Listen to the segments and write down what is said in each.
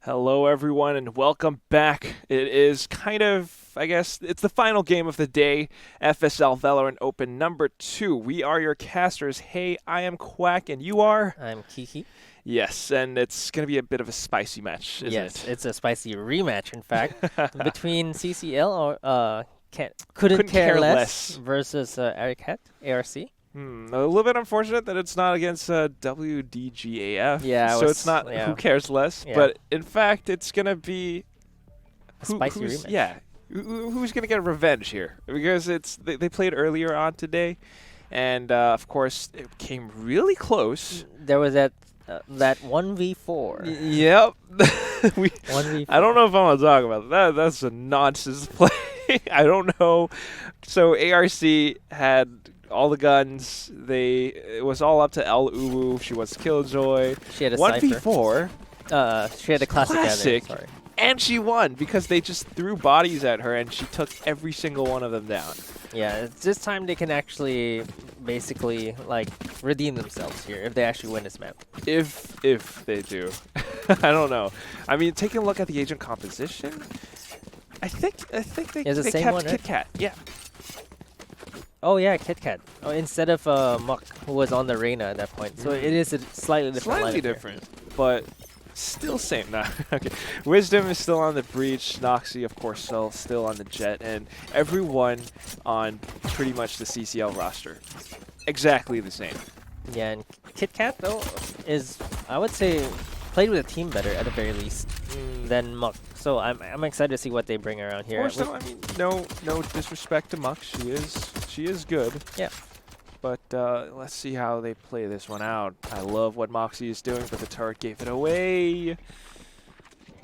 Hello everyone and welcome back. It is kind of, I guess, it's the final game of the day, FSL Valorant Open number 2. We are your casters. Hey, I am Quack and you are? I'm Kiki. Yes, and it's going to be a bit of a spicy match, isn't Yes, it? it's a spicy rematch, in fact, between CCL or couldn't care less versus Aricat, ARC. A little bit unfortunate that it's not against WDGAF, Yeah, so it's not who cares less, but in fact it's going to be a spicy rematch. Yeah, who's going to get revenge here? Because they played earlier on today, and of course it came really close. There was that 1v4. Yep. 1v4. I don't know if I want to talk about that. That's a nonsense play. I don't know. So ARC had all the guns. It was all up to El Uwu. She was Killjoy. She had a 1v4. She had a classic. Sorry. And she won because they just threw bodies at her and she took every single one of them down. Yeah, this time they can actually basically like redeem themselves here if they actually win this map. If they do. I don't know. I mean, taking a look at the agent composition, I think they kept one, Kit Kat. Yeah. Oh yeah, Kit Kat. Oh, instead of Muck, who was on the Reyna at that point. So it is a slightly different. Slightly different, but still same. Nah, okay. Wisdom is still on the Breach. Noxy, of course, still on the Jet, and everyone on pretty much the CCL roster, exactly the same. Yeah, and Kit Kat though is, I would say, played with a team better at the very least than Muck. So I'm excited to see what they bring around here. Of course, I mean, no disrespect to Muck. She is good. Yeah. But let's see how they play this one out. I love what Moxie is doing, but the turret gave it away.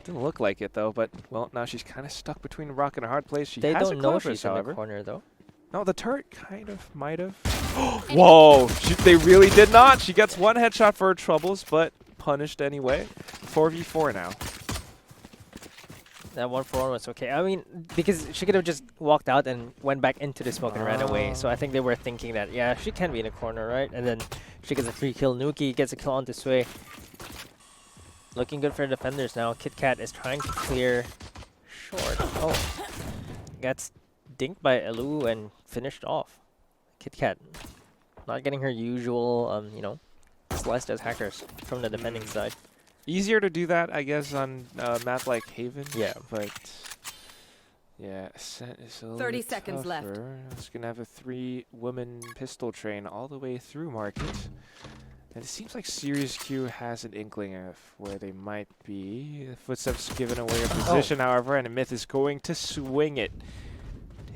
Didn't look like it though, but well, now she's kind of stuck between a rock and a hard place. She they has don't a know she's in the corner though. No, the turret kind of might have. Whoa! They really did not. She gets one headshot for her troubles, but punished anyway. 4v4 now. That 1-for-1 was okay. I mean, because she could have just walked out and went back into the smoke and ran away. So I think they were thinking that, yeah, she can be in a corner, right? And then she gets a 3-kill. Nuki gets a kill on this way. Looking good for the defenders now. Kit Kat is trying to clear short. Oh. Gets dinked by Elu and finished off. Kit Kat not getting her usual, sliced as hackers from the defending side. Easier to do that, I guess, on a map like Haven. Yeah. But, yeah, Ascent is a little 30 bit seconds left. It's going to have a 3-woman pistol train all the way through Market. And it seems like Series Q has an inkling of where they might be. The Footsteps given away a position, however, and a Myth is going to swing it.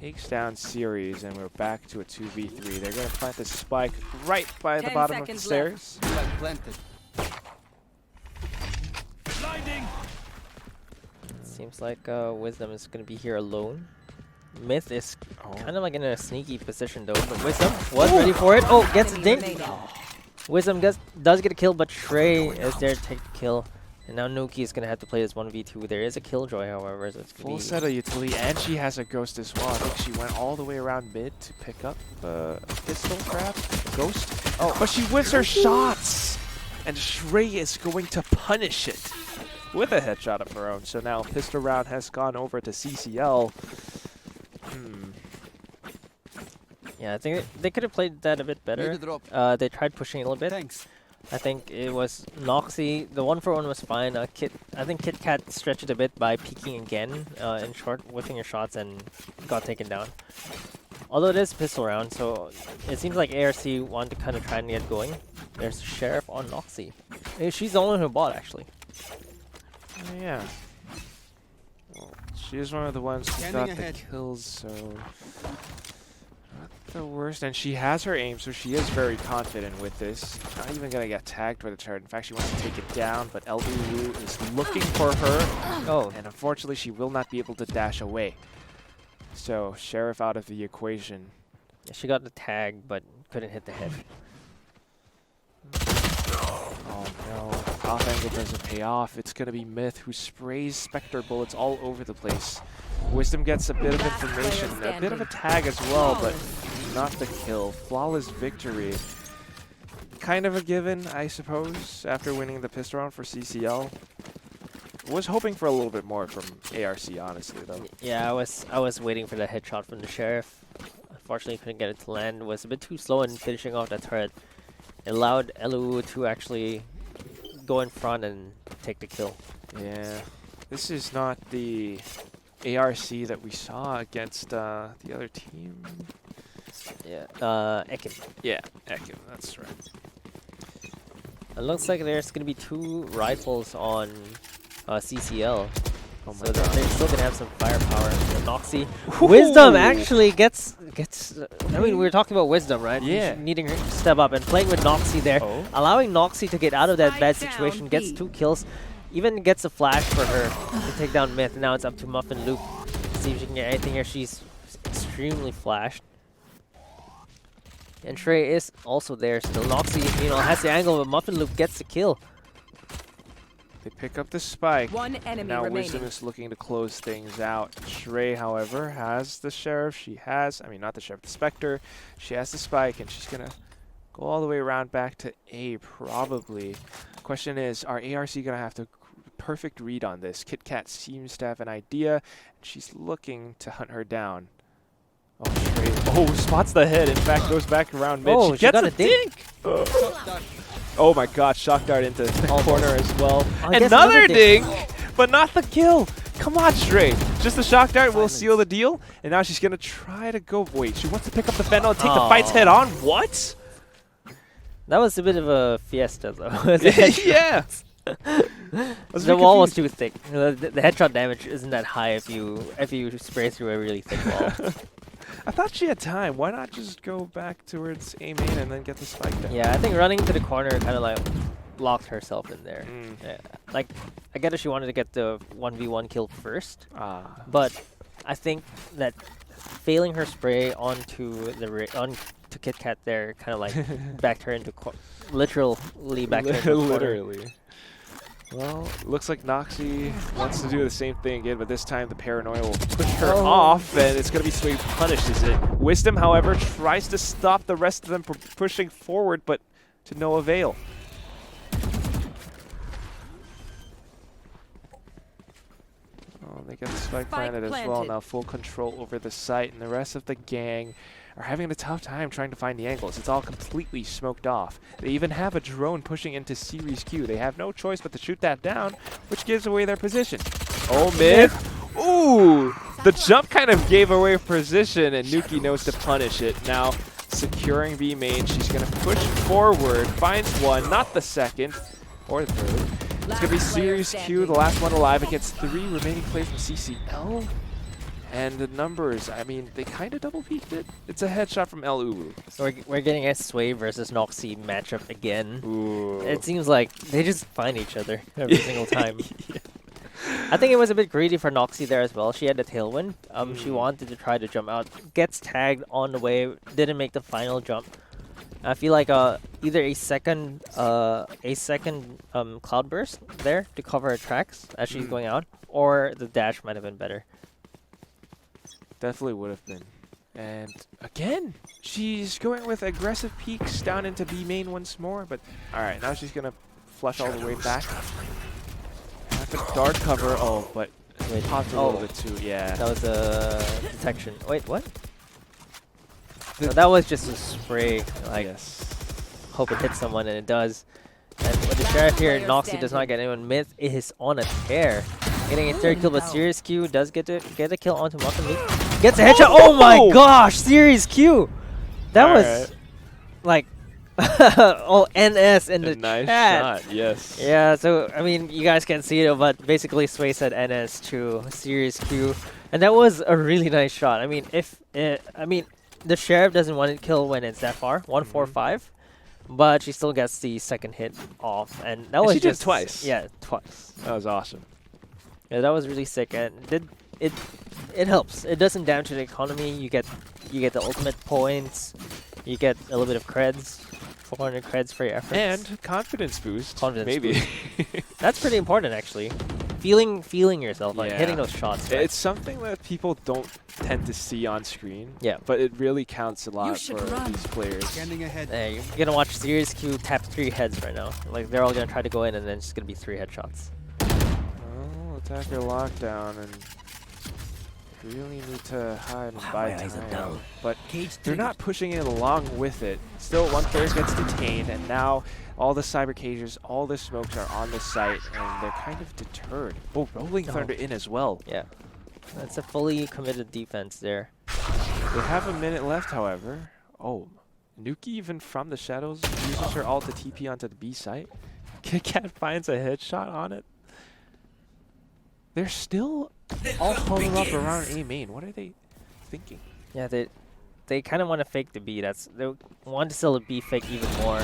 Takes down Series, and we're back to a 2v3. They're going to plant the spike right by the bottom of the stairs. Seems like Wisdom is going to be here alone. Myth is kind of like in a sneaky position though, but Wisdom was ready for it. Oh, gets a dink. Wisdom does get a kill, but Trey is there to take the kill. And now Nuki is going to have to play this 1v2. There is a Killjoy, however, so it's going to be... Full set of utility, and she has a Ghost as well. I think she went all the way around mid to pick up a pistol, perhaps? Ghost? Oh, but she wins her shots! And Trey is going to punish it with a headshot of her own. So now pistol round has gone over to CCL. Yeah, I think they could have played that a bit better. They tried pushing a little bit. Thanks. I think it was Noxy. The 1-for-1 was fine. I think Kit Kat stretched it a bit by peeking again in short, whiffing her shots, and got taken down. Although it is pistol round, so it seems like ARC wanted to kind of try and get going. There's Sheriff on Noxy. She's the only one who bought, actually. Yeah. Well, she is one of the ones who got the kills, so... Not the worst, and she has her aim, so she is very confident with this. Not even gonna get tagged with the turret. In fact, she wants to take it down, but LBU is looking for her. Oh, and unfortunately, she will not be able to dash away. So Sheriff out of the equation. Yeah, she got the tag, but couldn't hit the head. Oh no! Off angle doesn't pay off. It's gonna be Myth who sprays Spectre bullets all over the place. Wisdom gets a bit of information, a bit of a tag as well, but not the kill. Flawless victory. Kind of a given, I suppose, after winning the pistol round for CCL. Was hoping for a little bit more from ARC, honestly, though. Yeah, I was waiting for the headshot from the Sheriff. Unfortunately, couldn't get it to land. Was a bit too slow in finishing off that turret. It allowed Elu to actually go in front and take the kill. Yeah, this is not the ARC that we saw against the other team. Yeah, Ekim. Yeah, Ekim, that's right. It looks like there's gonna be 2 rifles on CCL. Oh So my god. they're still gonna have some firepower. So Noxy. Wisdom actually gets. I mean, we were talking about Wisdom, right? Yeah. Needing her to step up and playing with Noxy there, Oh. allowing Noxy to get out of that bad situation. Gets 2 kills, even gets a flash for her to take down Myth. Now it's up to Muffin Luke. See if she can get anything here. She's extremely flashed. And Shrey is also there. Still Noxy, has the angle, but Muffin Luke gets the kill. They pick up the spike. One enemy Now remaining. Wisdom is looking to close things out. Shrey, however, has the Sheriff. She has, I mean, not the Sheriff, the Spectre. She has the spike, and she's going to go all the way around back to A, probably. Question is, are ARC going to have to perfect read on this? Kit Kat seems to have an idea, and she's looking to hunt her down. Oh, Shrey. Oh, spots the head. In fact, goes back around mid. Oh, she gets got a a dink. Oh my god, shock dart into the corner as well. I guess Another dink. dink, but not the kill. Come on, Shrey. Just the shock dart will seal the deal. And now she's going to try to go. Wait, she wants to pick up the Fennel and take the fights head on. What? That was a bit of a fiesta, though. Yeah. The wall was too thick. The headshot damage isn't that high if you spray through a really thick wall. I thought she had time. Why not just go back towards A main and then get the spike down? Yeah, I think running to the corner kind of like locked herself in there. Yeah. Like, I get that she wanted to get the 1v1 kill first, but I think that failing her spray onto to Kit Kat there kind of like backed her into literally backed her into the corner. Literally. Well, looks like Noxy wants to do the same thing again, but this time the paranoia will push her off, and it's going to be Sway punishes it. Wisdom, however, tries to stop the rest of them from pushing forward, but to no avail. Oh, they get the spike planted as well. Now full control over the site, and the rest of the gang are having a tough time trying to find the angles. It's all completely smoked off. They even have a drone pushing into Series Q. They have no choice but to shoot that down, which gives away their position. Oh, mid. Ooh, the jump kind of gave away position, and Nuki knows to punish it. Now securing B main, she's going to push forward, finds one, not the second, or the third. It's going to be Series Q, the last one alive. It gets 3 remaining players from CCL. And the numbers, I mean, they kind of double-peaked it. It's a headshot from El Uwu. So we're getting a Sway versus Noxy matchup again. Ooh. It seems like they just find each other every single time. Yeah. I think it was a bit greedy for Noxy there as well. She had the tailwind. She wanted to try to jump out. Gets tagged on the way. Didn't make the final jump. I feel like either a second cloudburst there to cover her tracks as she's going out, or the dash might have been better. Definitely would have been. And again, she's going with aggressive peeks down into B main once more. But all right, now she's gonna flush all the way back. Have a dart cover. Oh, but Wait, popped a little bit too. Yeah. That was a detection. Wait, what? No, that was just a spray. Like, hope it hits someone, and it does. And with the Sheriff here, Noxy does not get anyone. Myth is on a tear. Getting a 3rd kill, but Series Q does get a kill onto Muffin Luke. Gets a headshot. Oh my gosh, Series Q! That was like NS in the nice chat. shot, yes. Yeah, so I mean, you guys can't see it, but basically Sway said NS to Series Q, and that was a really nice shot. I mean, the Sheriff doesn't want to kill when it's that far, 1-4-5, but she still gets the second hit off, and that was she just did twice. Yeah, twice. That was awesome. Yeah, that was really sick, and it helps. It doesn't damage the economy. You get the ultimate points. You get a little bit of creds, 400 creds for your efforts, And confidence boost. Confidence maybe. That's pretty important, actually. Feeling yourself, like hitting those shots. Right? It's something that people don't tend to see on screen. Yeah. But it really counts a lot for these players. Standing ahead. Hey, you're gonna watch Series Q tap 3 heads right now. Like, they're all gonna try to go in, and then it's gonna be 3 headshots. Well, attacker lockdown and really need to hide and buy time. But they're not pushing it along with it. Still, one player gets detained, and now all the cyber cages, all the smokes are on the site, and they're kind of deterred. Oh, Rolling Thunder in as well. Yeah. That's a fully committed defense there. They have a minute left, however. Oh, Nuki even from the shadows uses her ult to TP onto the B site. KitKat finds a headshot on it. They're still all huddled up around A main. What are they thinking? Yeah, they kind of want to fake the B. They want to sell a B fake even more.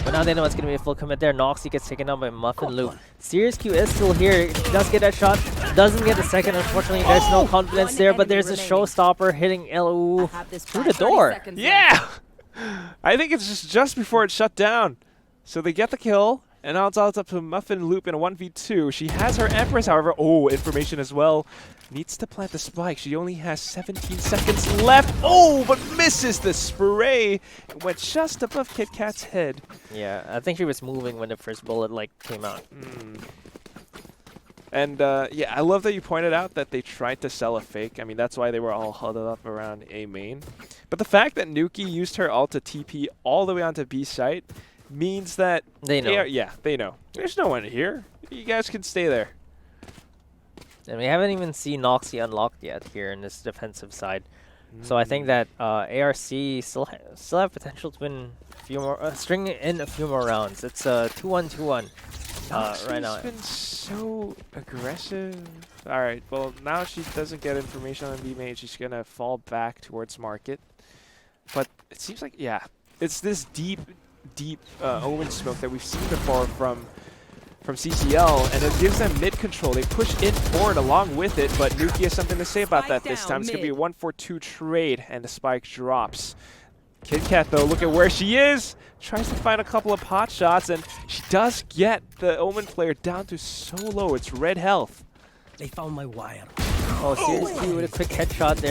But now they know it's going to be a full commit there. Noxy gets taken out by Muffin Loop. Serious Q is still here. He does get that shot. Doesn't get the second. Unfortunately, there's no confidence there. But there's a showstopper hitting LU through the door. Yeah! I think it's just before it shut down. So they get the kill. And now it's all up to Muffin Loop in a 1v2. She has her Empress, however. Oh, information as well. Needs to plant the spike. She only has 17 seconds left. Oh, but misses the spray. It went just above KitKat's head. Yeah, I think she was moving when the first bullet came out. And yeah, I love that you pointed out that they tried to sell a fake. I mean, that's why they were all huddled up around A main. But the fact that Nuki used her ult to TP all the way onto B site means that they know. Yeah, they know. There's no one here. You guys can stay there. And we haven't even seen Noxy unlocked yet here in this defensive side. So I think that ARC still have potential to win a few more, string in a few more rounds. It's 2-1, 2-1 right now. She's been so aggressive. All right, well, now she doesn't get information on B main. She's going to fall back towards market. But it seems like, yeah, it's this deep Omen smoke that we've seen before from CCL, and it gives them mid control. They push in forward along with it, but Nuki has something to say about that this time. It's going to be a 1-4-2 trade, and the spike drops. KitKat, though, look at where she is. Tries to find a couple of pot shots, and she does get the Omen player down to so low. It's red health. They found my wire. Oh, seriously, with a quick headshot.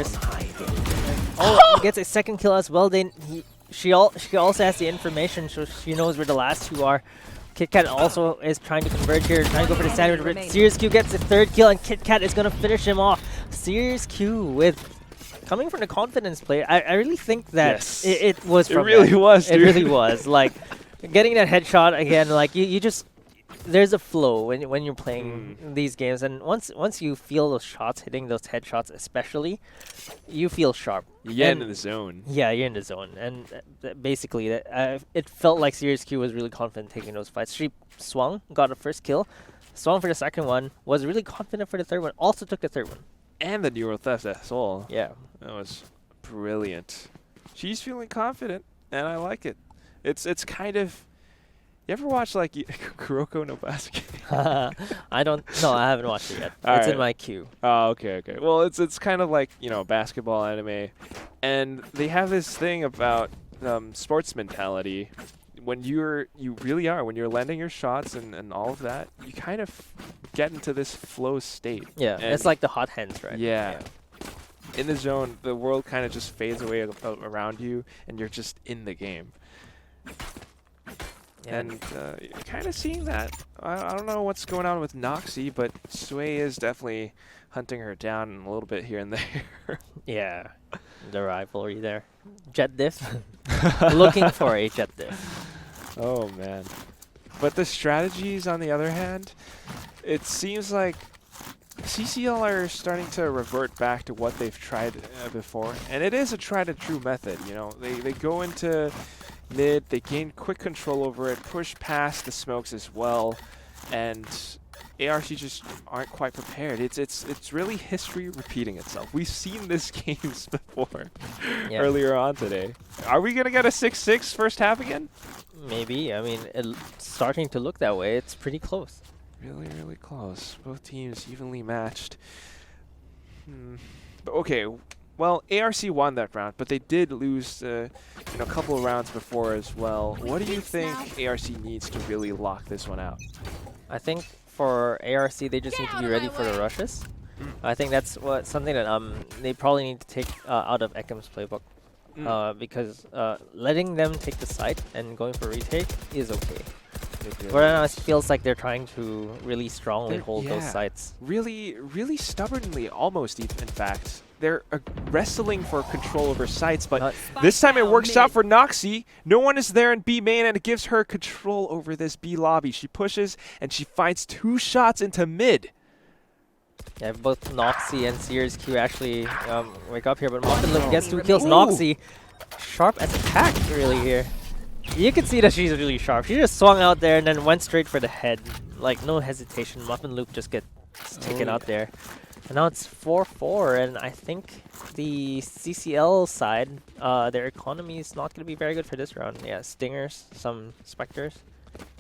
Oh, gets a second kill as well. She also has the information, so she knows where the last two are. KitKat also is trying to converge here, trying to go for the sandwich. But Serious Q gets the third kill, and KitKat is going to finish him off. Serious Q with coming from the confidence play. I really think that it was from It really was. Like, getting that headshot again, like, you just... There's a flow when you're playing these games, and once you feel those shots hitting, those headshots especially, you feel sharp. You get in the zone. Yeah, you're in the zone, and basically, it felt like Serious Q was really confident taking those fights. She swung, got the first kill, swung for the second one, was really confident for the third one, also took the third one. And the Neuro Theft as well. Yeah. That was brilliant. She's feeling confident, and I like it. It's kind of... You ever watch, like, Kuroko no Basket? I haven't watched it yet. It's in my queue. Oh, okay. Well, it's kind of like, you know, basketball anime. And they have this thing about sports mentality. When you really are, when you're landing your shots and all of that, you kind of get into this flow state. Yeah, and it's like the hot hands, right? Yeah. In the zone, the world kind of just fades away around you, and you're just in the game. Yeah. And you're kind of seeing that. I don't know what's going on with Noxy, but Sway is definitely hunting her down a little bit here and there. Yeah, the rivalry there. Jet diff. Looking for a jet diff. Oh, man. But the strategies, on the other hand, it seems like CCL are starting to revert back to what they've tried before. And it is a tried-and-true method, you know. They go into... mid, they gain quick control over it, push past the smokes as well, and ARC just aren't quite prepared. It's really history repeating itself. We've seen this games before earlier on today. Are we gonna get a 6-6 first half again? Maybe. I mean, it's starting to look that way. It's pretty close. Really close. Both teams evenly matched. But okay. Well, ARC won that round, but they did lose a couple of rounds before as well. What do you think ARC needs to really lock this one out? I think for ARC, they just need to be ready for the rushes. I think that's something that they probably need to take out of Ekim's playbook. Because letting them take the site and going for retake is okay. But right now it feels like they're trying to really strongly hold those Yeah. sites. Really stubbornly, almost even, in fact. They're wrestling for control over sites, but Not- this time it works out for Noxie. No one is there in B main, and it gives her control over this B lobby. She pushes, and she finds 2 shots into mid. Yeah, both Noxie and Sears Q actually wake up here, but Muffin Loop gets 2 kills. Ooh. Noxie, sharp as attack really here. You can see that she's really sharp. She just swung out there and then went straight for the head. Like, no hesitation. Muffin Loop just gets taken out there. And now it's 4-4, and I think the CCL side, their economy is not going to be very good for this round. Yeah, Stingers, some Spectres,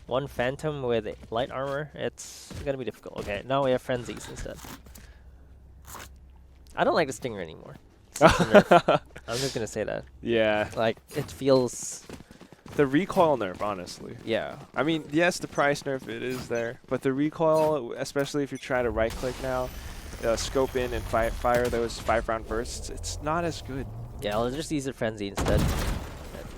1 Phantom with light armor. It's going to be difficult. Okay, now we have Frenzies instead. I don't like the Stinger anymore. I'm just going to say that. Yeah, Like, it feels... the recoil nerf, honestly. Yeah. I mean, yes, the price nerf, it is there, but the recoil, especially if you try to right-click now, scope in and fire those 5-round bursts, it's not as good. Yeah, I'll just use the Frenzy instead.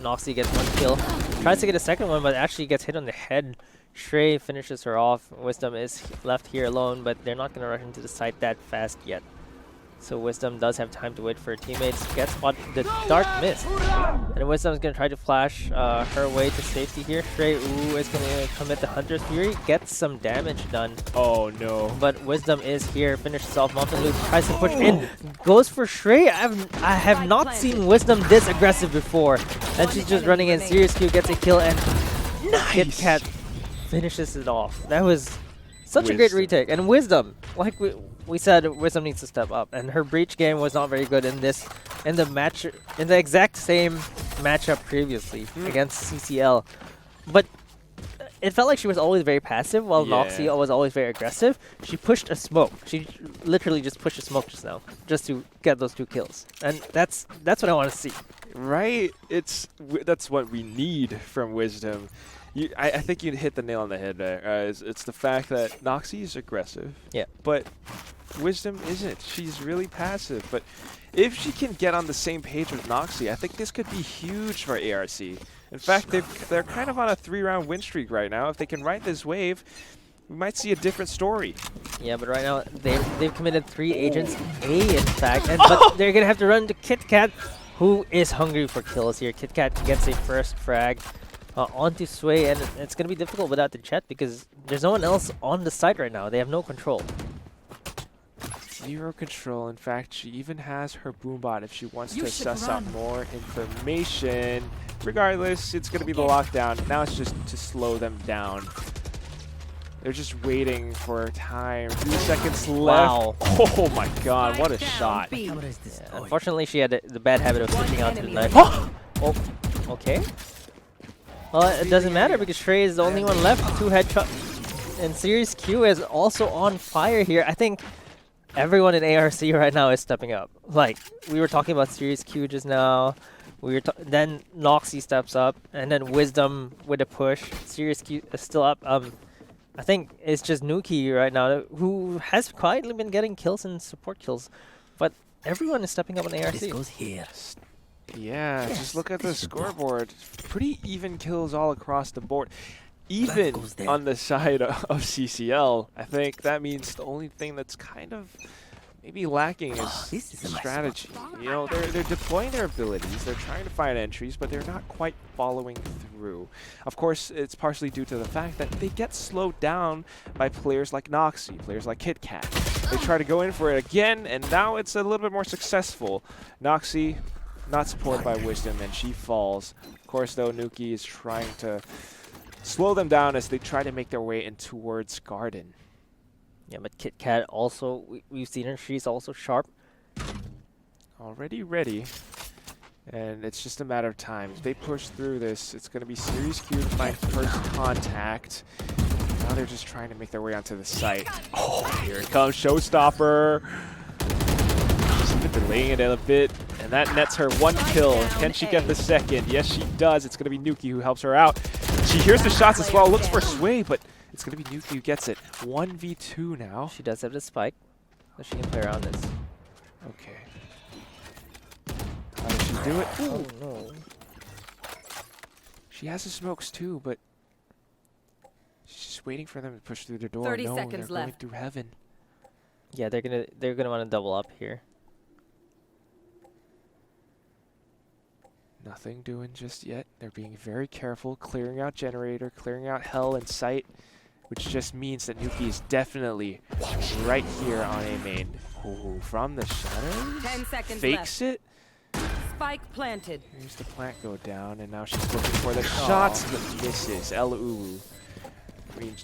Noxie gets 1 kill. Tries to get a second one, but actually gets hit on the head. Shrey finishes her off. Wisdom is left here alone, but they're not going to rush into the site that fast yet. So Wisdom does have time to wait for her teammates. Gets the Dark Mist. And Wisdom's going to try to flash her way to safety here. Shrey, is going to commit the Hunter's Fury. Gets some damage done. Oh, no. But Wisdom is here. Finishes off. Muffin Loop tries to push in. Goes for Shrey. I have not seen Wisdom this aggressive before. And she's just running in. Serious Q gets a kill. And Kit Kat finishes it off. That was such a great retake. And Wisdom, like we said, Wisdom needs to step up. And her breach game was not very good in the exact same matchup previously against CCL. But it felt like she was always very passive, while Noxie was always very aggressive. She pushed a smoke. She literally just pushed a smoke just now, just to get those 2 kills. And that's what I want to see. Right? That's what we need from Wisdom. I think you hit the nail on the head there. It's the fact that Noxie is aggressive. Yeah. But Wisdom isn't. She's really passive. But if she can get on the same page with Noxie, I think this could be huge for ARC. In fact, they're kind of on a 3-round win streak right now. If they can ride this wave, we might see a different story. Yeah, but right now they've committed 3 agents A, in fact, but they're gonna have to run to Kit Kat, who is hungry for kills here. Kit Kat gets a first frag onto Sway, and it's gonna be difficult without the Chet because there's no one else on the site right now. They have no control. 0 control. In fact, she even has her boombot if she wants to suss out more information. Regardless, it's going to be the lockdown. Now it's just to slow them down. They're just waiting for time. 2 seconds left. Wow. Oh my god, what a shot. Yeah, unfortunately, she had the bad habit of switching out to the knife. Oh, okay. Well, it doesn't matter because Shrey is the only one left. 2 headshots. And Series Q is also on fire here. I think everyone in ARC right now is stepping up. Like, we were talking about Series Q just now. Then Noxie steps up, and then Wisdom with a push. Series Q is still up. I think it's just Nuki right now who has quietly been getting kills and support kills, but everyone is stepping up on ARC. This goes here. Yeah, just look at the scoreboard. Pretty even kills all across the board. Even on the side of CCL, I think that means the only thing that's kind of maybe lacking is strategy. You know, they're deploying their abilities, they're trying to find entries, but they're not quite following through. Of course, it's partially due to the fact that they get slowed down by players like Noxie, players like Kit Kat. They try to go in for it again, and now it's a little bit more successful. Noxie, not supported by Wisdom, and she falls. Of course, though, Nuki is trying to slow them down as they try to make their way in towards Garden. Yeah, but Kit Kat also, we've seen her, she's also sharp. Already ready. And it's just a matter of time. If they push through this, it's going to be Series Q to find first contact. Now they're just trying to make their way onto the site. Oh, here it comes, Showstopper. Just even delaying it a bit. And that nets her 1 kill. Can she get the second? Yes, she does. It's going to be Nuki who helps her out. She hears the shots as well, looks for Sway, but it's going to be Nuki who gets it. 1v2 now. She does have the spike, so she can play around this. Okay. How does she do it? Oh no. She has the smokes too, but She's just waiting for them to push through the door. 30 no, seconds they're going left. through heaven. Yeah, they're gonna want to double up here. Nothing doing just yet. They're being very careful, clearing out generator, clearing out hell and sight, which just means that Nuki is definitely right here on A main. Ooh, from the shadows. 10 seconds Fakes it. Spike planted. Here's the plant go down, and now she's looking for the shots, but misses. LU. I mean,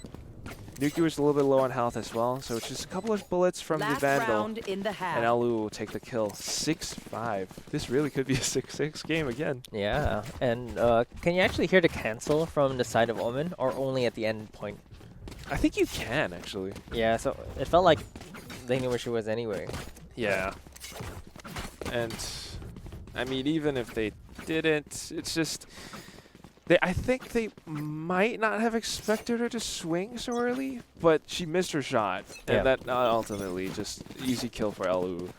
Nuki was a little bit low on health as well, so it's just a couple of bullets from Last the Vandal. round in the half. And LU will take the kill. 6-5. This really could be a 6-6 game again. Yeah, and can you actually hear the cancel from the side of Omen, or only at the end point? I think you can, actually. Yeah, so it felt like they knew where she was anyway. Yeah. And, I mean, even if they didn't, it's just... I think they might not have expected her to swing so early, but she missed her shot. And that ultimately just easy kill for LU.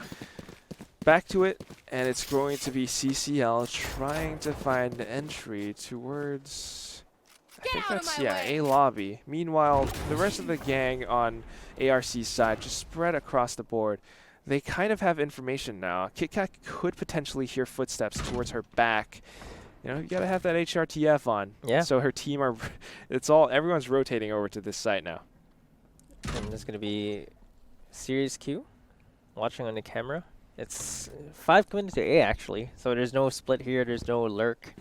Back to it, and it's going to be CCL trying to find an entry towards... I think that's, A lobby. Meanwhile, the rest of the gang on ARC's side just spread across the board. They kind of have information now. KitKat could potentially hear footsteps towards her back. You know, you gotta have that HRTF on. Yeah. So her team are, everyone's rotating over to this site now. And there's gonna be Series Q watching on the camera. It's 5 committed to A actually, so there's no split here, there's no lurk.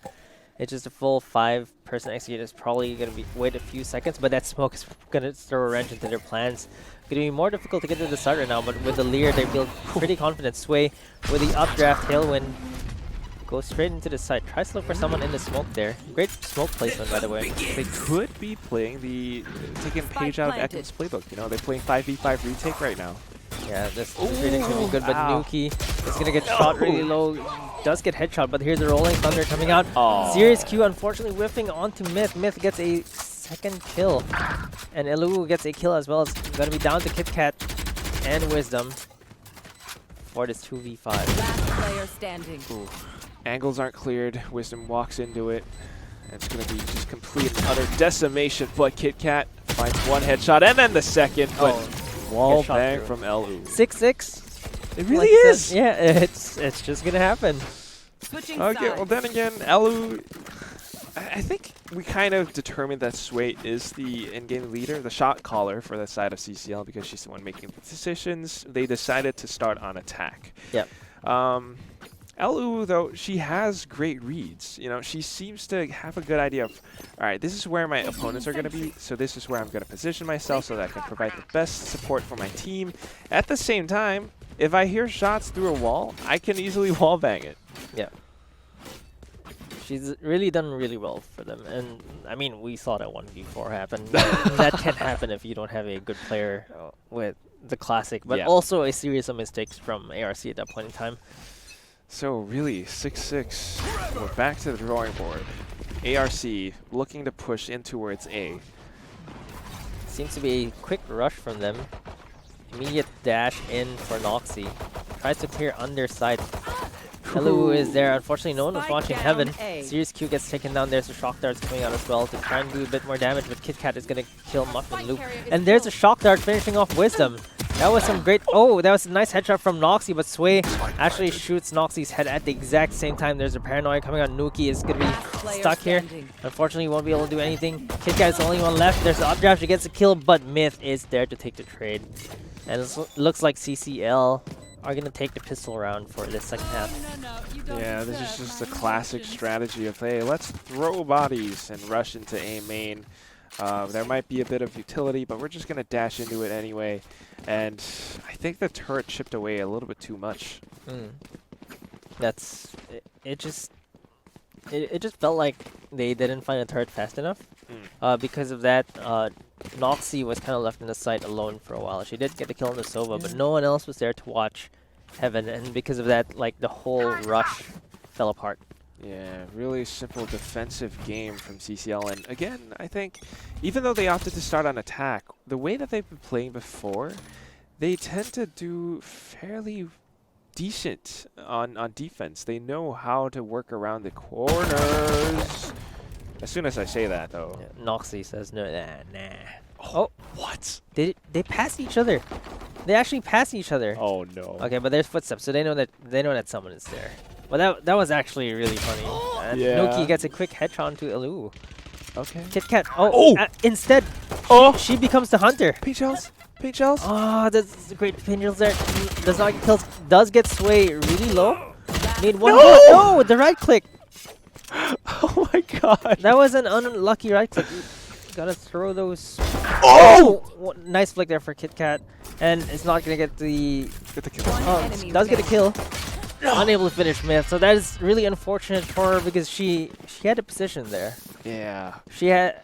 It's just a full 5-person execute. It's probably gonna be wait a few seconds, but that smoke is gonna throw a wrench into their plans. Gonna be more difficult to get to the side right now, but with the Leer they feel pretty confident. Sway with the updraft tailwind. Go straight into the side. Tries to look for someone in the smoke there. Great smoke placement, by the way. They could be playing taking a page out of Ekim's playbook. You know, they're playing 5v5 retake right now. Yeah, this reading should be good, but Nuki is going to get shot really low. Does get headshot, but here's the Rolling Thunder coming out. Series Q unfortunately whiffing onto Myth. Myth gets a second kill. And Elu gets a kill as well. It's going to be down to KitKat and Wisdom for this 2v5. Last player standing. Ooh. Angles aren't cleared. Wisdom walks into it. And it's going to be just complete and utter decimation. But KitKat finds one headshot and then the second. But wall bang from LU. 6-6. It really is. Yeah, it's just going to happen. Switching Okay, sides. well then again, LU... I think we kind of determined that Sway is the in-game leader, the shot caller for the side of CCL because she's the one making the decisions. They decided to start on attack. Yep. LU, though, she has great reads. You know, she seems to have a good idea of, all right, this is where my opponents are going to be, so this is where I'm going to position myself so that I can provide the best support for my team. At the same time, if I hear shots through a wall, I can easily wall bang it. Yeah. She's really done really well for them. And, I mean, we saw that 1v4 happen. That can happen if you don't have a good player with the classic, but also a series of mistakes from ARC at that point in time. So really, 6-6. We're back to the drawing board. ARC looking to push in towards A. Seems to be a quick rush from them. Immediate dash in for Noxy. Tries to clear underside. Hello is there. Unfortunately, no one was watching Heaven. Series Q gets taken down. There's a shock dart coming out as well to try and do a bit more damage, but KitKat is going to kill Muffin Loop. And there's a shock dart finishing off Wisdom. That was some great... Oh, that was a nice headshot from Noxy, but Sway actually shoots Noxy's head at the exact same time. There's a paranoia coming out. Nuki is going to be stuck here. Unfortunately, he won't be able to do anything. KitKat is the only one left. There's the updraft. She gets a kill, but Myth is there to take the trade. And it looks like CCL are going to take the pistol round for this second half. Yeah, this is just a classic strategy of, hey, let's throw bodies and rush into A main. There might be a bit of utility, but we're just going to dash into it anyway. And I think the turret chipped away a little bit too much. That's... It just felt like they didn't find a turret fast enough. Because of that, Noxy was kind of left in the site alone for a while. She did get the kill on the Sova, but no one else was there to watch Heaven. And because of that, like, the whole rush fell apart. Yeah, really simple defensive game from CCL. And again, I think even though they opted to start on attack, the way that they've been playing before, they tend to do fairly decent on defense. They know how to work around the corners. As soon as I say that, though. Yeah, Noxy says no, nah. Oh, what? They pass each other. They actually pass each other. Oh no. Okay, but there's footsteps, so they know that someone is there. But that was actually really funny. And Yeah. Nuki gets a quick headshot onto Elu. Okay. Kit Kat. Oh! Instead, Oh! she becomes the hunter. Pink shells. Pink shells. Oh, that's a great pinwheels there. Does not get kills. Does get Sway really low. Need one. No! No, the right click. Oh my god. That was an unlucky right click. You gotta throw those. Oh! Nice flick there for Kit Kat, and it's not gonna get the. Get the kill. Oh, enemy does get a remaining. kill. Unable to finish Myth, so that is really unfortunate for her because she had a position there. Yeah. She had.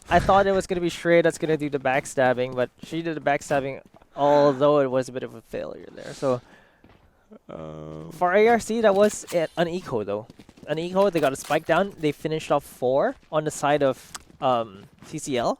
I thought it was gonna be Shrey that's gonna do the backstabbing, but she did the backstabbing, although it was a bit of a failure there. So for ARC, that was an eco though. An eco, they got a spike down. They finished off 4 on the side of CCL.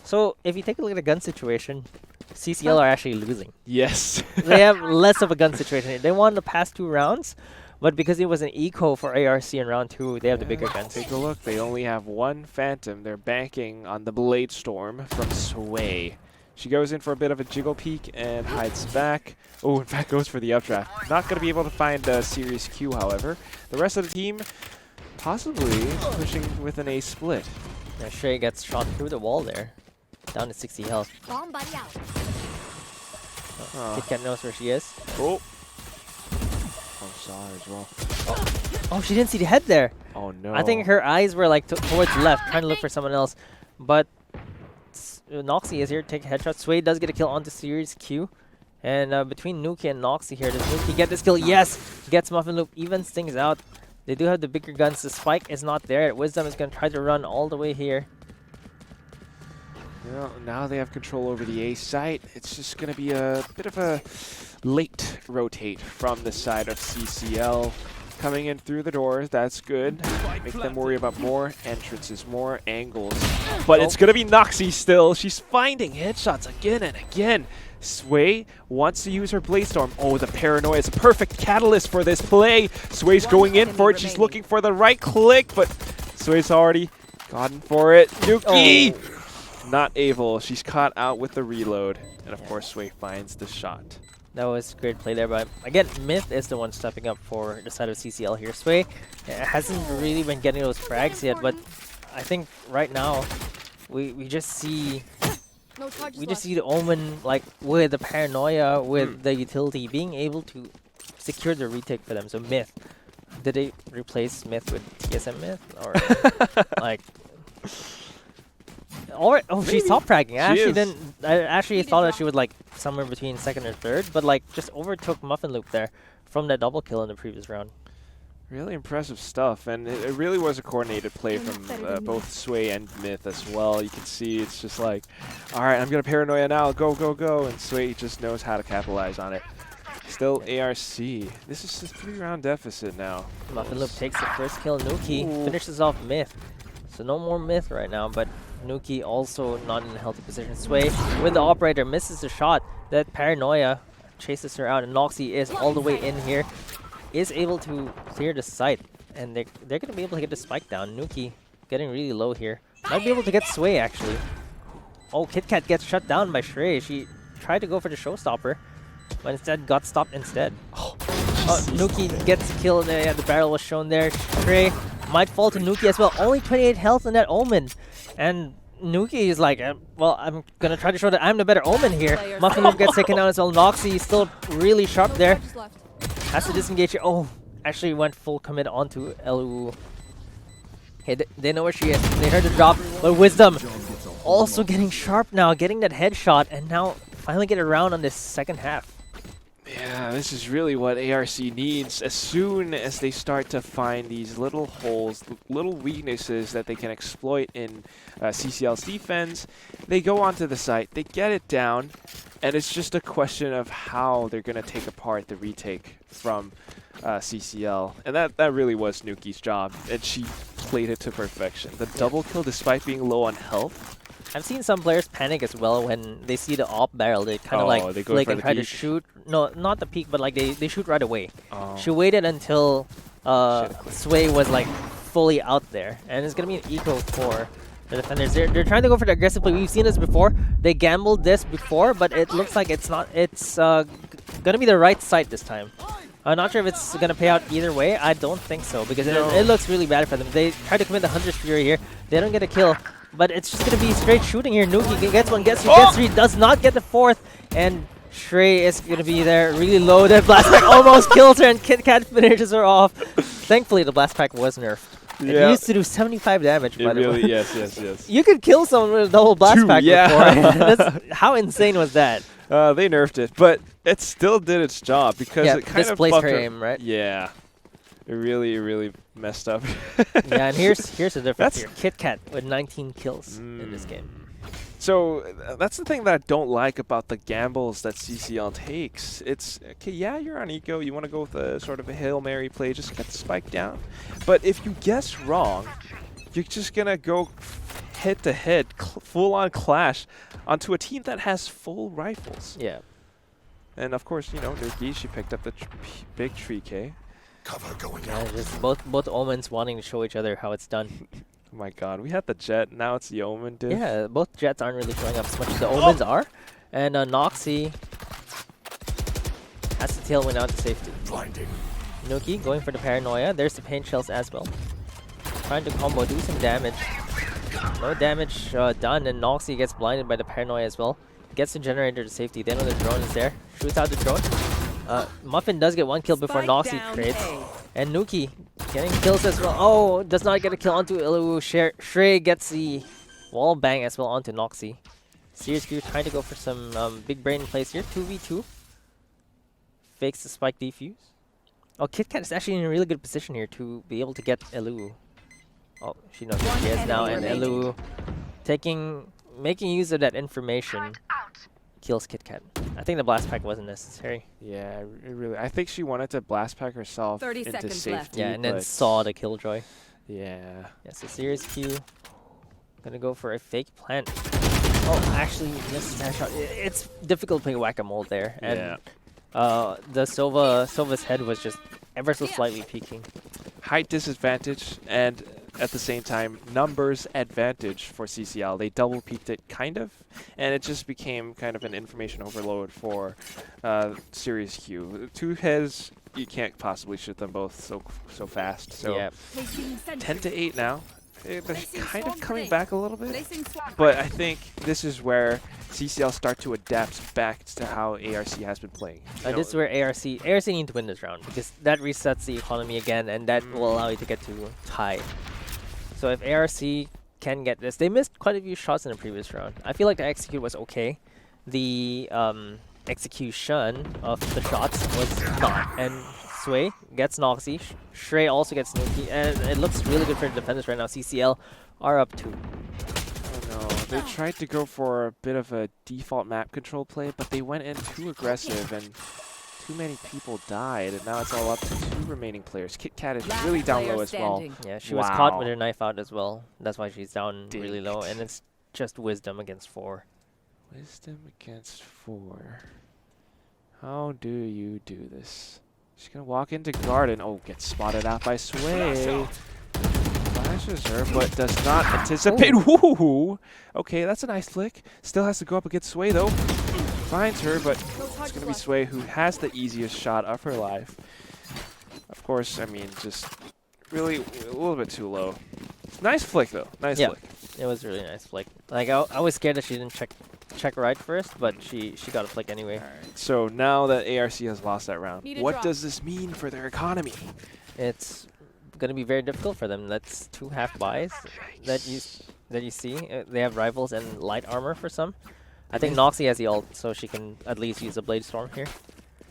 So if you take a look at the gun situation, CCL are actually losing. Yes. They have less of a gun situation. They won the past 2 rounds, but because it was an eco for ARC in round 2, they have the bigger guns. Take a look. They only have one Phantom. They're banking on the Blade Storm from Sway. She goes in for a bit of a jiggle peek and hides back. Oh, in fact, goes for the updraft. Not going to be able to find a Series Q, however. The rest of the team possibly pushing with an A split. Now Shrey gets shot through the wall there, down to 60 health. Bomb buddy out. Kit Kat knows where she is. Oh. Oh, sorry as well. Oh, she didn't see the head there. Oh, no. I think her eyes were like towards left, trying to look for someone else. But Noxy is here to take a headshot. Sway does get a kill onto Series Q. And between Nuki and Noxy here, does Nuki get this kill? Yes! Gets Muffin Loop, evens things out. They do have the bigger guns. The spike is not there. Wisdom is going to try to run all the way here. Well, now they have control over the A site. It's just going to be a bit of a late rotate from the side of CCL. Coming in through the doors, that's good. Make them worry about more entrances, more angles. But it's going to be Noxy still. She's finding headshots again and again. Sway wants to use her Blade Storm. Oh, the paranoia is a perfect catalyst for this play. Sway's going in for it. She's looking for the right click, but Sway's already gotten for it. Nuki! Not able. She's caught out with the reload. And of course, Sway finds the shot. That was great play there, but again, Myth is the one stepping up for the side of CCL here. Sway hasn't really been getting those frags yet, but I think right now we just see the Omen like with the paranoia, with the utility being able to secure the retake for them. So Myth, did they replace Myth with TSM Myth or like? Or she's top fragging. I actually thought that she would like somewhere between second or third, but like just overtook Muffin Loop there from that double kill in the previous round. Really impressive stuff, and it really was a coordinated play from both Sway and Myth as well. You can see it's just like, all right, I'm gonna paranoia now, go, go, go, and Sway just knows how to capitalize on it. Still ARC. This is a 3-round deficit now. Muffin Loop takes the first kill. Nuki finishes off Myth. So no more Myth right now, but Nuki also not in a healthy position. Sway with the operator misses the shot. That paranoia chases her out, and Noxy is all the way in here. Is able to clear the site, and they're going to be able to get the spike down. Nuki getting really low here. Might be able to get Sway actually. Oh, Kit Kat gets shut down by Shrey. She tried to go for the showstopper, but instead got stopped instead. Oh, Nuki gets killed. Yeah, the barrel was shown there. Shrey might fall to Nuki as well. Only 28 health in that Omen. And Nuki is like, well, I'm going to try to show that I'm the better Omen here. Muffin Loop gets taken down as well. Noxy is still really sharp there. Has to disengage here. Oh, actually went full commit onto Elu. Okay, they know where she is. They heard the drop. But Wisdom also getting sharp now, getting that headshot, and now finally get around on this second half. Yeah, this is really what ARC needs. As soon as they start to find these little holes, little weaknesses that they can exploit in CCL's defense, they go onto the site, they get it down, and it's just a question of how they're going to take apart the retake from CCL. And that really was Nuki's job, and she played it to perfection. The double kill despite being low on health. I've seen some players panic as well when they see the op barrel. They kind of like flick and try to shoot. No, not the peak, but like they shoot right away. She waited until Sway was like fully out there, and it's gonna be an eco for the defenders. They're trying to go for the aggressive play. We've seen this before. They gambled this before, but it looks like it's not. It's gonna be the right side this time. I'm not sure if it's gonna pay out either way. I don't think so because it looks really bad for them. They try to commit the Hunter's Fury here. They don't get a kill, but it's just gonna be straight shooting here. Nuki gets one, gets two, gets three, does not get the fourth, and Shrey is gonna be there, really loaded. Blast Pack almost kills her, and KitKat finishes her off. Thankfully, the Blast Pack was nerfed. It used to do 75 damage, by the way. Yes. You could kill someone with a double Blast Pack before. How insane was that? They nerfed it, but it still did its job because it kind of displaced buffed her aim, right? Yeah, it really messed up. Yeah, and here's the difference here. KitKat with 19 kills in this game. So that's the thing that I don't like about the gambles that CCL takes. It's okay, yeah, you're on eco, you want to go with a sort of a Hail Mary play, just get the spike down. But if you guess wrong, you're just gonna go head to head, full on clash onto a team that has full rifles. Yeah. And of course, you know, Nuki, she picked up the big tree K. Cover going Yeah, out. just both Omens wanting to show each other how it's done. Oh my god, we had the Jet, now it's the Omen, dude. Yeah, both Jets aren't really showing up as much as the Omens are. And Noxy has the tailwind out to safety. Blinding. Nuki going for the Paranoia. There's the Pain Shells as well. Trying to combo, do some damage. No damage done, and Noxy gets blinded by the Paranoia as well. Gets the Generator to safety. They know the drone is there. Shoots out the drone. Muffin does get one kill before Spike Noxy down trades. A. And Nuki getting kills as well. Oh, does not get a kill onto Ilu. Shrey gets the wall bang as well onto Noxy. Serious Q trying to go for some big brain plays here. 2v2. Fakes the spike defuse. Oh, KitKat is actually in a really good position here to be able to get Ilu. Oh, she knows where she is now, and Ilu making use of that information kills KitKat. I think the Blast Pack wasn't necessary. Yeah, it really. I think she wanted to Blast Pack herself 30 into seconds safety. left. Yeah, and then but saw the Killjoy. Yeah. Yeah, so Serious Q gonna go for a fake plant. Oh, actually, missed that shot. It's difficult playing whack-a-mole there, and Yeah. the Sova's head was just ever so slightly peeking. Height disadvantage and at the same time numbers advantage for CCL. They double peaked it kind of, and it just became kind of an information overload for Serious Q. Two heads, you can't possibly shoot them both so fast. So Yeah. 10 to 8 now. They're kind of coming back a little bit, but I think this is where CCL start to adapt back to how ARC has been playing. You know, This is where ARC need to win this round because that resets the economy again, and that will allow you to get to tie. So if ARC can get this, they missed quite a few shots in the previous round. I feel like the execute was okay. The execution of the shots was not. And Sway gets Noxy. Shrey also gets Nuki, and it looks really good for the defenders right now. CCL are up 2. Oh no, they tried to go for a bit of a default map control play, but they went in too aggressive and too many people died, and now it's all up to 2 remaining players. KitKat is really down low as well. Yeah, she was caught with Wow. her knife out as well. That's why she's down Dang really low, it. and it's just Wisdom against 4. Wisdom against 4. How do you do this? She's gonna walk into Garden. Oh, gets spotted out by Sway. Flashes her, but does not anticipate. Woohoo! Okay, that's a nice flick. Still has to go up against Sway though. Finds her, but it's gonna be Sway who has the easiest shot of her life. Of course, I mean, just really a little bit too low. Nice flick though. Nice Yeah. flick. It was a really nice flick. Like I was scared that she didn't check right first, but she got a flick anyway. Alright, so now that ARC has lost that round, Need a what drop. does this mean for their economy? It's gonna be very difficult for them. That's 2 half buys that you see. They have rivals and light armor for some. I think Noxy has the ult, so she can at least use a Blade Storm here.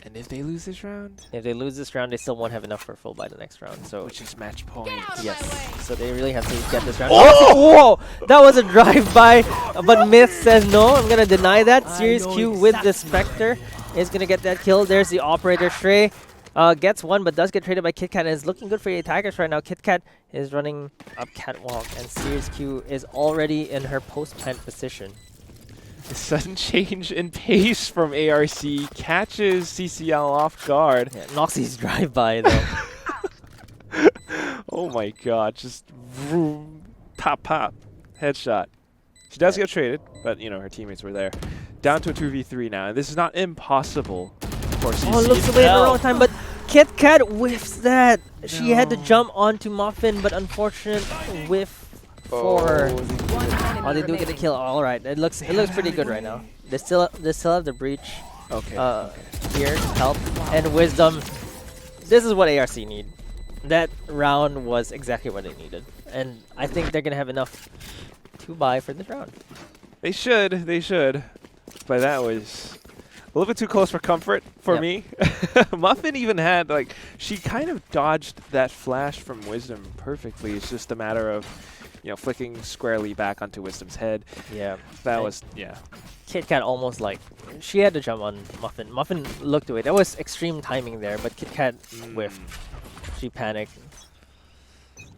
And if they lose this round, If they lose this round, they still won't have enough for a full buy the next round. So which is match point. yes, so they really have to get this round. Oh! Whoa! That was a drive-by, but Myth says no. I'm gonna deny that. Serious Q with the Spectre is gonna get that kill. There's the Operator. Shrey gets one, but does get traded by KitKat, and is looking good for the attackers right now. KitKat is running up catwalk, and Serious Q is already in her post-plant position. The sudden change in pace from ARC catches CCL off guard. Yeah, Noxy's drive-by though. Oh my god, just vroom, pop, headshot. She does get traded, but you know, her teammates were there. Down to a 2v3 now, and this is not impossible for CC. Oh, looks away at the wrong time, but Kit Kat whiffs that. She had to jump onto Muffin, but unfortunate whiff for. One enemy Oh, they do get a remaining. kill. All right, it looks pretty good right now. They still have the breach. Okay. Here, help and wisdom. This is what ARC need. That round was exactly what they needed, and I think they're gonna have enough to buy for this round. They should. But that was a little bit too close for comfort for me. Muffin even had, like, she kind of dodged that flash from Wisdom perfectly. It's just a matter of, you know, flicking squarely back onto Wisdom's head. Yeah, That was, yeah. Kit Kat almost like she had to jump on Muffin. Muffin looked away. That was extreme timing there, but Kit Kat whiffed. She panicked.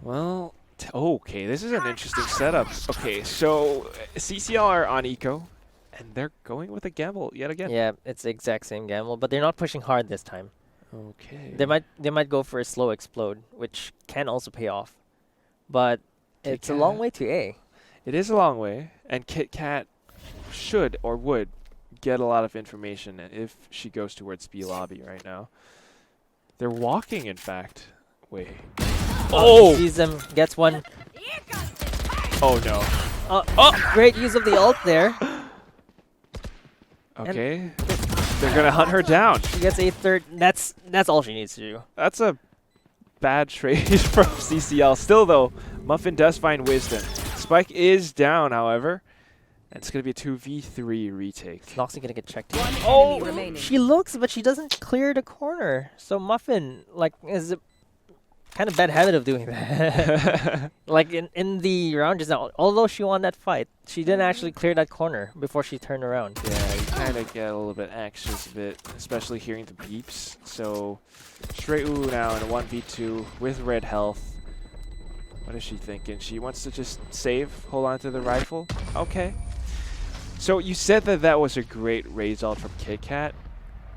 Well, okay, this is an interesting setup. Okay, so CCL are on eco, and they're going with a gamble yet again. Yeah, it's the exact same gamble, but they're not pushing hard this time. Okay. They might go for a slow explode, which can also pay off, but Kit it's a long Kat. way to A. It is a long way, and Kit Kat should or would get a lot of information if she goes towards B lobby right now. They're walking, in fact. Wait. Oh! Sees them, gets one. Oh no. Great use of the ult there. Okay. They're gonna hunt her down. She gets a third. That's all she needs to do. That's a bad trade from CCL. Still though, Muffin does find Wisdom. Spike is down, however. And it's gonna be a 2v3 retake. Noxie gonna get checked. One Oh, enemy remaining. she looks, but she doesn't clear the corner. So Muffin, like, is a kind of bad habit of doing that. Like in the round just now, although she won that fight, she didn't actually clear that corner before she turned around. Yeah, you kind of get a little bit anxious a bit, especially hearing the beeps. So, Shreu now in a 1v2 with red health. What is she thinking? She wants to just save, hold on to the rifle. Okay. So you said that that was a great raise ult from Kit Kat.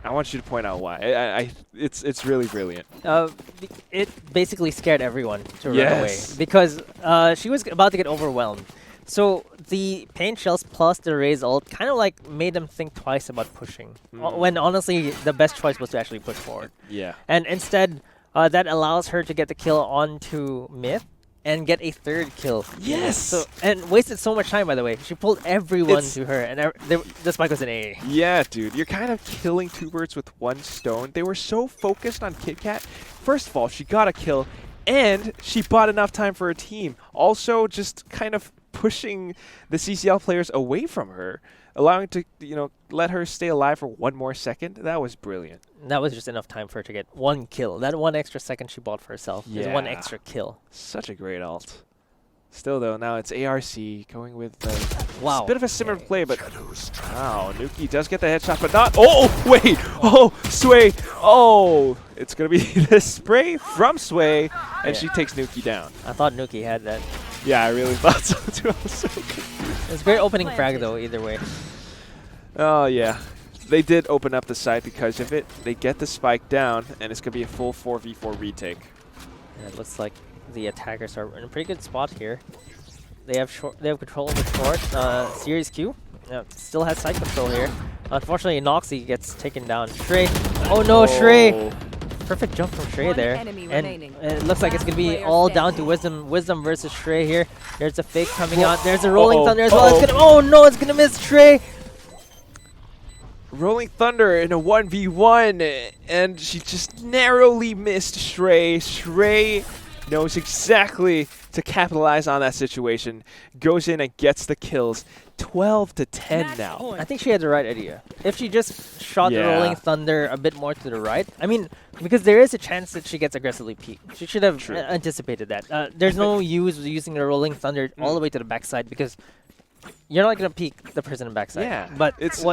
I want you to point out why. It's really brilliant. It basically scared everyone to run Yes. away because she was about to get overwhelmed. So the paint shells plus the raise ult kind of like made them think twice about pushing. When honestly the best choice was to actually push forward. Yeah. And instead, that allows her to get the kill onto Myth and get a third kill. Yes! So and wasted so much time, by the way. She pulled everyone It's- to her, and the spike was an A. Yeah, dude, you're kind of killing two birds with one stone. They were so focused on Kit Kat. First of all, she got a kill, and she bought enough time for her team. Also, just kind of pushing the CCL players away from her, allowing to, you know, let her stay alive for one more second. That was brilliant. That was just enough time for her to get one kill. That one extra second she bought for herself is one Yeah. extra kill. Such a great ult. Still though, now it's ARC going with Wow. it's a bit of a similar play, but wow, Nuki does get the headshot, but not. Oh wait! Oh, Sway! Oh, it's gonna be the spray from Sway, and she takes Nuki down. I thought Nuki had that. Yeah, I really thought so too. I was so confused. It's a great opening frag though, either way. Oh yeah, they did open up the site because of it. They get the spike down, and it's gonna be a full 4v4 retake. And it looks like the attackers are in a pretty good spot here. They have control of the short. Series Q still has side control here. Unfortunately, Noxie gets taken down. Shrey. Oh no, Shrey! Perfect jump from Shrey One there. enemy And remaining. it looks like it's going to be Last all player down to standing. Wisdom. Wisdom versus Shrey here. There's a fake coming out. There's a Rolling Uh-oh. Thunder as well. Uh-oh. It's gonna, oh no, it's going to miss Shrey! Rolling Thunder in a 1v1, and she just narrowly missed Shrey. Shrey knows exactly to capitalize on that situation, goes in and gets the kills. 12 to 10 now. I think she had the right idea. If she just shot the Yeah. Rolling Thunder a bit more to the right, I mean, because there is a chance that she gets aggressively peaked. She should have True. anticipated that. There's no use using the Rolling Thunder all the way to the backside because you're not going to peak the person in backside. Yeah, But it's-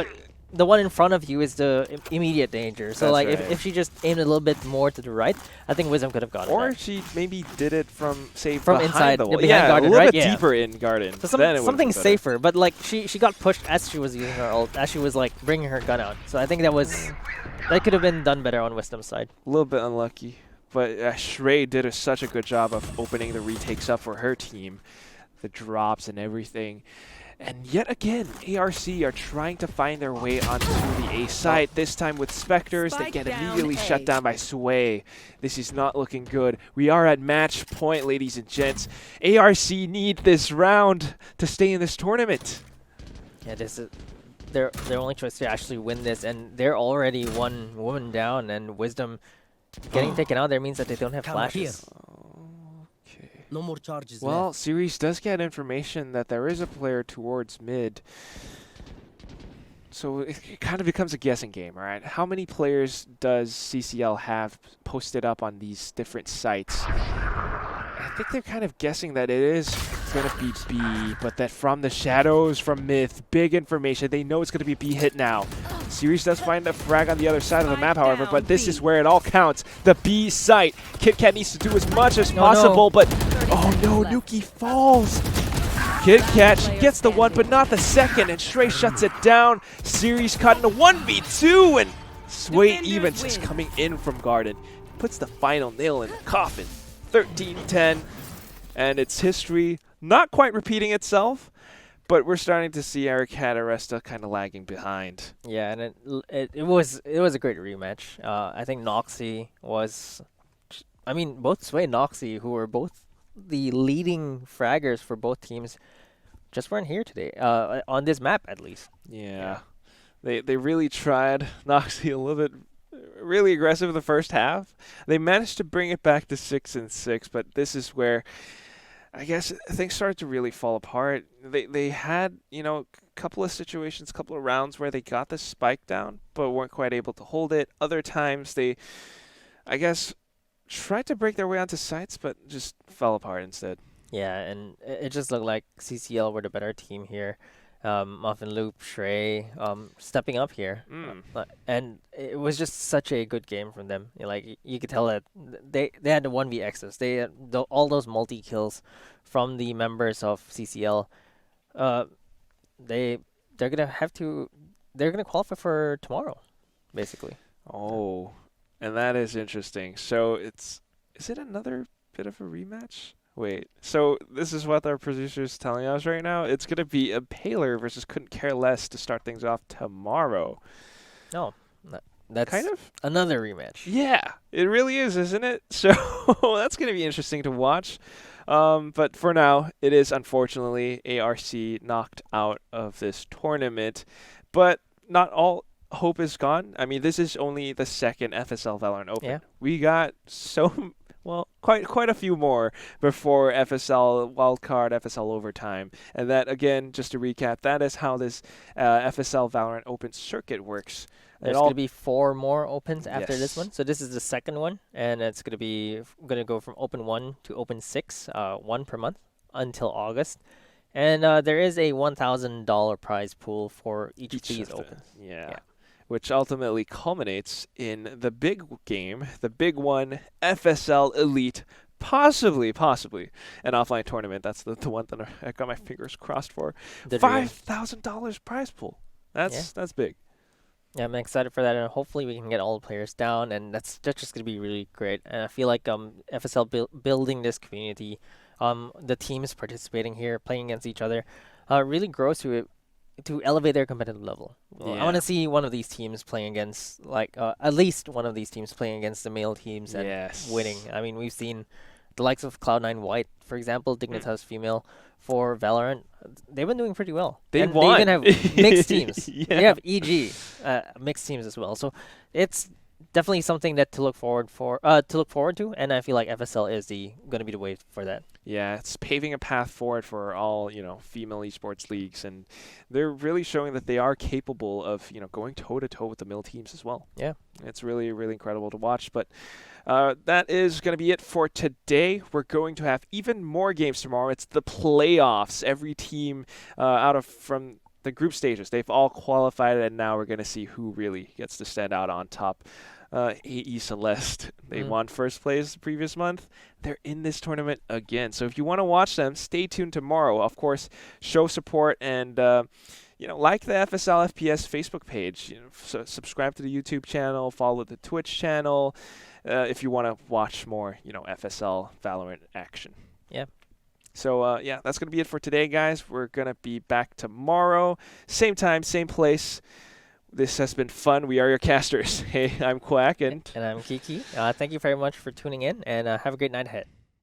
the one in front of you is the immediate danger. So That's like right. if she just aimed a little bit more to the right, I think Wisdom could have gotten Or that. she maybe did it from, say, From behind inside, the yeah, wall. behind Yeah, garden, a little right? bit Yeah. deeper in garden. So Then it would've something been better. safer, but like she got pushed as she was using her ult, as she was like bringing her gun out. So I think that could have been done better on Wisdom's side. A little bit unlucky. but Shrey did such a good job of opening the retakes up for her team, the drops and everything. And yet again, ARC are trying to find their way onto the A side, this time with Spectres. They Spike get down immediately A. shut down by Sway. This is not looking good. We are at match point, ladies and gents. ARC need this round to stay in this tournament. Yeah, this is their only choice to actually win this, and they're already one woman down, and Wisdom getting taken out there means that they don't have Camera here. flashes. Okay. No more charges Well, left. Series does get information that there is a player towards mid. So it kind of becomes a guessing game, all right? How many players does CCL have posted up on these different sites? I think they're kind of guessing that it is going to be B, but that from the shadows, from Myth, big information. They know it's going to be B hit now. Series does find a frag on the other side of the map, however, but this is where it all counts. The B site. KitKat needs to do as much as possible, but oh no, Nuki falls. KitKat, she gets the one, but not the second, and Shrey shuts it down. Series caught in a 1v2, and Sway Evans is coming in from Garden. Puts the final nail in the coffin. 13-10, and it's history not quite repeating itself, but we're starting to see Aricat Aresta kind of lagging behind. Yeah, and it was a great rematch. I think Noxy was, I mean, both Sway and Noxy, who were both the leading fraggers for both teams, just weren't here today, on this map at least. Yeah. They really tried. Noxy a little bit really aggressive in the first half. They managed to bring it back to 6-6, but this is where I guess things started to really fall apart. They had, you know, a couple of situations, couple of rounds where they got the spike down, but weren't quite able to hold it. Other times they, I guess, tried to break their way onto sites, but just fell apart instead. Yeah, and it just looked like CCL were the better team here. Muffin Loop, Shrey, stepping up here. And it was just such a good game from them. You could tell that they had the 1vXs. They had all those multi-kills from the members of CCL. They're gonna qualify for tomorrow, basically. Oh, and that is interesting. So is it another bit of a rematch? Wait, so this is what our producer's telling us right now? It's going to be a Paler versus Couldn't Care Less to start things off tomorrow. No, that's kind of another rematch. Yeah, it really is, isn't it? So that's going to be interesting to watch. But for now, it is unfortunately ARC knocked out of this tournament. But not all hope is gone. I mean, this is only the second FSL Valorant Open. Yeah. We got quite a few more before FSL Wildcard, FSL Overtime. And that, again, just to recap, that is how this FSL Valorant Open circuit works. There's going to be 4 more opens after Yes. this one. So this is the second one, and it's going to go from Open 1 to Open 6, 1 per month until August. And there is a $1,000 prize pool for each of these opens. Yeah. Which ultimately culminates in the big game, the big one, FSL Elite, possibly an offline tournament. That's the one that I got my fingers crossed for. $5,000 prize pool. That's big. Yeah, I'm excited for that, and hopefully we can get all the players down, and that's just going to be really great. And I feel like FSL building this community, the teams participating here, playing against each other, really grows to elevate their competitive level. Yeah. I want to see one of these teams playing against, at least one of these teams playing against the male teams and winning. I mean, we've seen the likes of Cloud9 White, for example, Dignitas Female for Valorant. They've been doing pretty well. They and won. They even have mixed teams. Yeah. They have EG mixed teams as well. So it's definitely something to look forward to, and I feel like FSL is going to be the way for that. Yeah, it's paving a path forward for all, female esports leagues, and they're really showing that they are capable of, going toe-to-toe with the male teams as well. Yeah. It's really, really incredible to watch, but that is going to be it for today. We're going to have even more games tomorrow. It's the playoffs. Every team from the group stages, they've all qualified, and now we're going to see who really gets to stand out on top. AE Celeste, they won first place the previous month. They're in this tournament again. So if you want to watch them, stay tuned tomorrow. Of course, show support and like the FSL FPS Facebook page. Subscribe to the YouTube channel, follow the Twitch channel if you want to watch more, FSL Valorant action. Yeah. So, yeah, that's going to be it for today, guys. We're going to be back tomorrow. Same time, same place. This has been fun. We are your casters. Hey, I'm Quack. And I'm Kiki. Thank you very much for tuning in, and have a great night ahead.